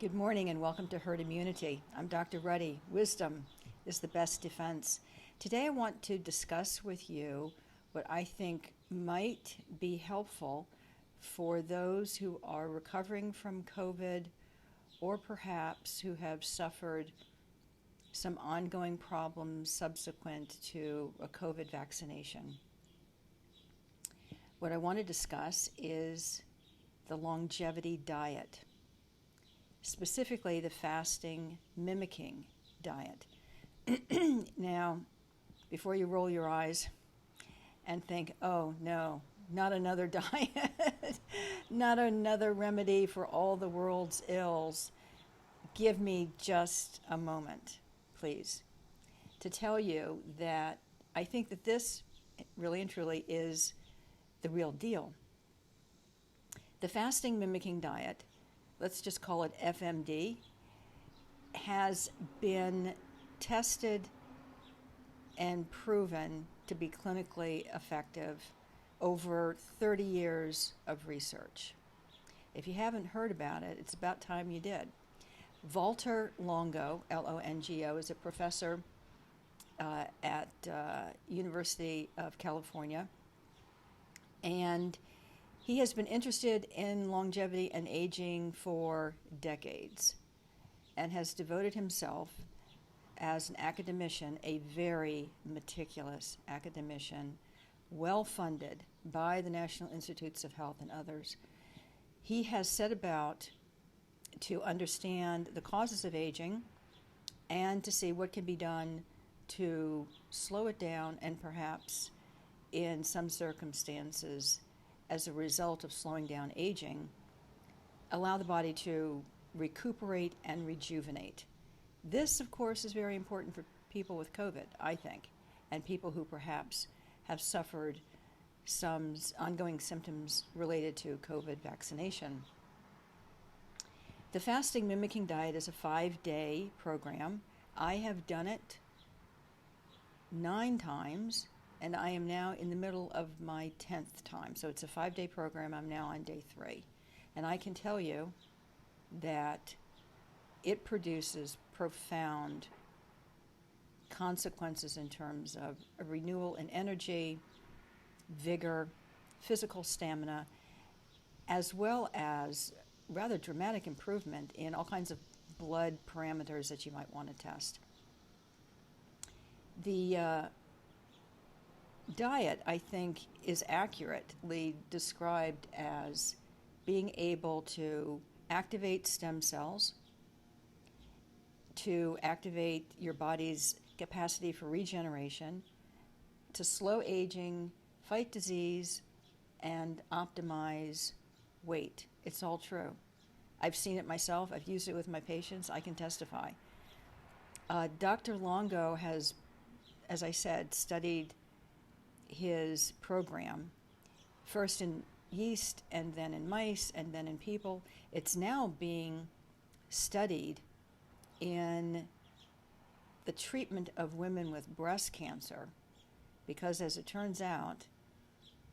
Good morning and welcome to Herd Immunity. I'm Dr. Ruddy. Wisdom is the best defense. Today I want to discuss with you what I think might be helpful for those who are recovering from COVID or perhaps who have suffered some ongoing problems subsequent to a COVID vaccination. What I want to discuss is the longevity diet, specifically the fasting mimicking diet. Now, before you roll your eyes and think, oh no, not another diet, not another remedy for all the world's ills, give me just a moment, please, to tell you that I think that this really and truly is the real deal. The fasting mimicking diet, let's just call it FMD, has been tested and proven to be clinically effective over 30 years of research. If you haven't heard about it, it's about time you did. Walter Longo, L-O-N-G-O, is a professor at University of California, and he has been interested in longevity and aging for decades and has devoted himself as an academician, a very meticulous academician, well-funded by the National Institutes of Health and others. He has set about to understand the causes of aging and to see what can be done to slow it down and perhaps, in some circumstances, as a result of slowing down aging, allow the body to recuperate and rejuvenate. This, of course, is very important for people with COVID, I think, and people who perhaps have suffered some ongoing symptoms related to COVID vaccination. The Fasting Mimicking Diet is a 5-day program. I have done it 9 times, and I am now in the middle of my 10th time. So it's a 5-day program. I'm now on day 3. And I can tell you that it produces profound consequences in terms of a renewal in energy, vigor, physical stamina, as well as rather dramatic improvement in all kinds of blood parameters that you might want to test. The diet, I think, is accurately described as being able to activate stem cells, to activate your body's capacity for regeneration, to slow aging, fight disease, and optimize weight. It's all true. I've seen it myself. I've used it with my patients. I can testify. Dr. Longo has, as I said, studied his program, first in yeast and then in mice and then in people. It's now being studied in the treatment of women with breast cancer because, as it turns out,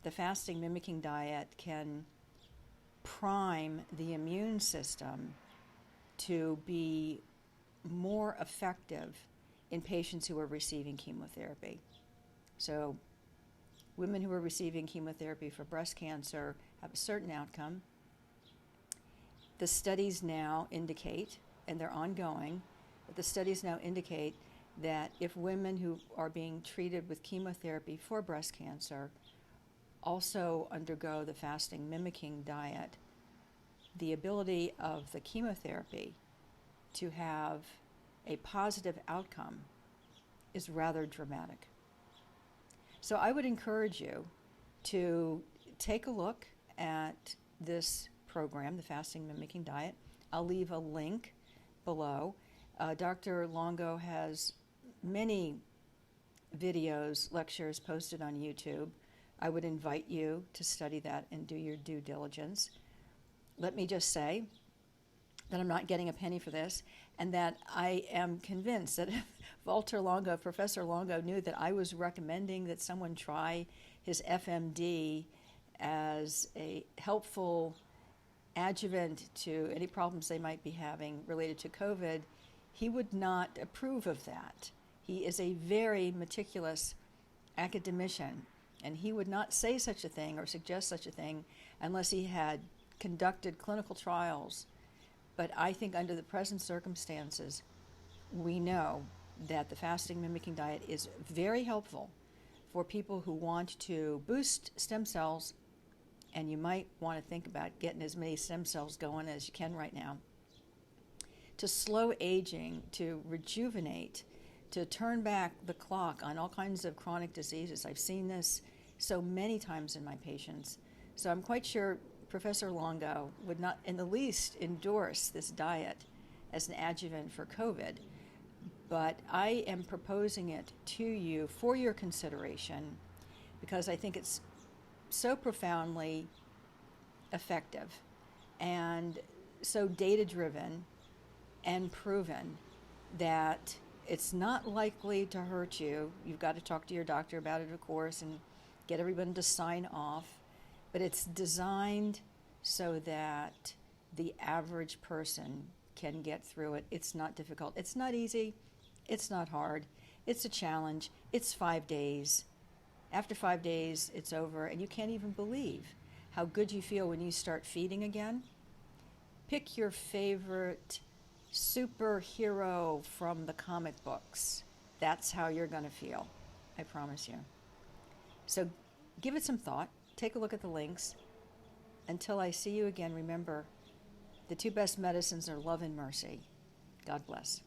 the fasting mimicking diet can prime the immune system to be more effective in patients who are receiving chemotherapy. So women who are receiving chemotherapy for breast cancer have a certain outcome. The studies now indicate, and they're ongoing, but the studies now indicate that if women who are being treated with chemotherapy for breast cancer also undergo the fasting mimicking diet, the ability of the chemotherapy to have a positive outcome is rather dramatic. So I would encourage you to take a look at this program, the Fasting Mimicking Diet. I'll leave a link below. Dr. Longo has many videos, lectures posted on YouTube. I would invite you to study that and do your due diligence. Let me just say that I'm not getting a penny for this, and that I am convinced that if Walter Longo, Professor Longo, knew that I was recommending that someone try his FMD as a helpful adjuvant to any problems they might be having related to COVID, he would not approve of that. He is a very meticulous academician, and he would not say such a thing or suggest such a thing unless he had conducted clinical trials. But I think under the present circumstances, we know that the fasting mimicking diet is very helpful for people who want to boost stem cells, and you might want to think about getting as many stem cells going as you can right now, to slow aging, to rejuvenate, to turn back the clock on all kinds of chronic diseases. I've seen this so many times in my patients. So I'm quite sure Professor Longo would not in the least endorse this diet as an adjuvant for COVID. But I am proposing it to you for your consideration because I think it's so profoundly effective and so data-driven and proven that it's not likely to hurt you. You've got to talk to your doctor about it, of course, and get everyone to sign off. But it's designed so that the average person can get through it. It's not difficult. It's not easy. It's not hard. It's a challenge. It's 5 days. After 5 days, it's over, and you can't even believe how good you feel when you start feeding again. Pick your favorite superhero from the comic books. That's how you're going to feel. I promise you. So give it some thought. Take a look at the links. Until I see you again, remember, the two best medicines are love and mercy. God bless.